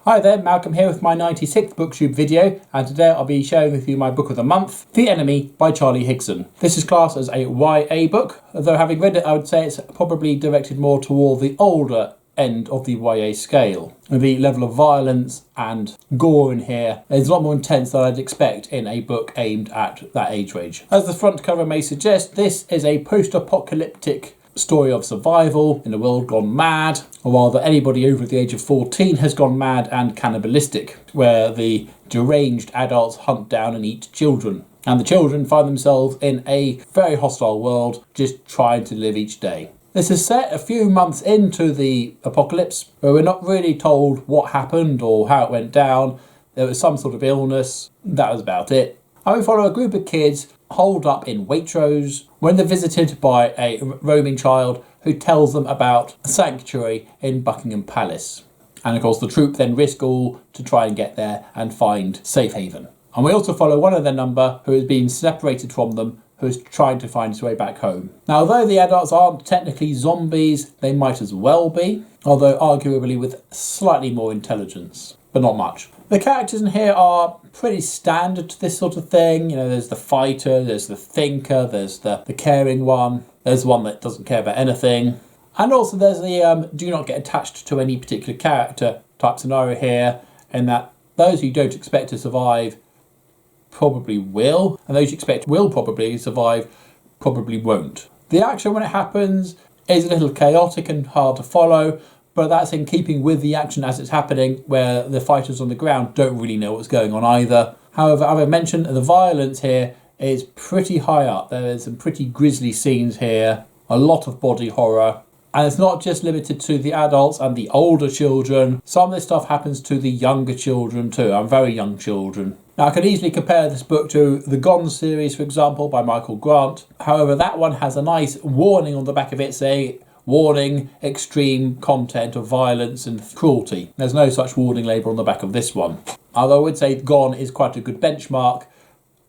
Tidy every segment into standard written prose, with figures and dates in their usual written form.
Hi there, Malcolm here with my 96th Booktube video, and today I'll be sharing with you my book of the month, The Enemy by Charlie Higson. This is classed as a YA book, although having read it I would say it's probably directed more toward the older end of the YA scale. The level of violence and gore in here is a lot more intense than I'd expect in a book aimed at that age range. As the front cover may suggest, this is a post-apocalyptic story of survival in a world gone mad, or rather anybody over the age of 14 has gone mad and cannibalistic, where the deranged adults hunt down and eat children. And the children find themselves in a very hostile world, just trying to live each day. This is set a few months into the apocalypse, where we're not really told what happened or how it went down. There was some sort of illness, that was about it. And we follow a group of kids holed up in Waitrose when they're visited by a roaming child who tells them about a sanctuary in Buckingham Palace. And of course the troop then risk all to try and get there and find safe haven. And we also follow one of their number who has been separated from them, who is trying to find his way back home. Now, although the adults aren't technically zombies, they might as well be, although arguably with slightly more intelligence, but not much. The characters in here are pretty standard to this sort of thing. You know, there's the fighter, there's the thinker, there's the caring one, there's one that doesn't care about anything. And also there's the do not get attached to any particular character type scenario here, in that those who you don't expect to survive probably will, and those you expect will probably survive probably won't. The action when it happens is a little chaotic and hard to follow, but that's in keeping with the action as it's happening, where the fighters on the ground don't really know what's going on either. However, as I mentioned, the violence here is pretty high up. There's some pretty grisly scenes here, a lot of body horror, and it's not just limited to the adults and the older children. Some of this stuff happens to the younger children too, and very young children. Now, I could easily compare this book to the Gone series, for example, by Michael Grant. However, that one has a nice warning on the back of it saying, warning, extreme content of violence and cruelty. There's no such warning label on the back of this one. Although I would say Gone is quite a good benchmark,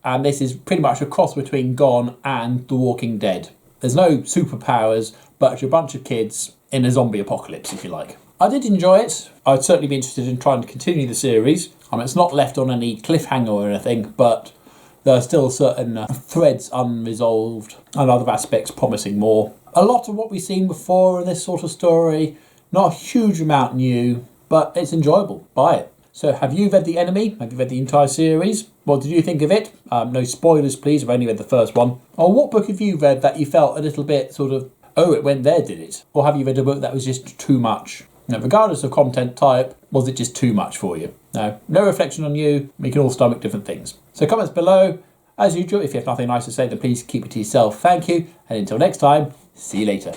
and this is pretty much a cross between Gone and The Walking Dead. There's no superpowers, but you're a bunch of kids in a zombie apocalypse, if you like. I did enjoy it. I'd certainly be interested in trying to continue the series. It's not left on any cliffhanger or anything, but there are still certain threads unresolved and other aspects promising more. A lot of what we've seen before in this sort of story, not a huge amount new, but it's enjoyable. Buy it. So have you read The Enemy? Have you read the entire series? What did you think of it? No spoilers please, I've only read the first one. Or what book have you read that you felt a little bit sort of, oh, it went there, did it? Or have you read a book that was just too much? Now, regardless of content type, was it just too much for you? No reflection on you. We can all stomach different things. So comments below. As usual, if you have nothing nice to say, then please keep it to yourself. Thank you. And until next time, see you later.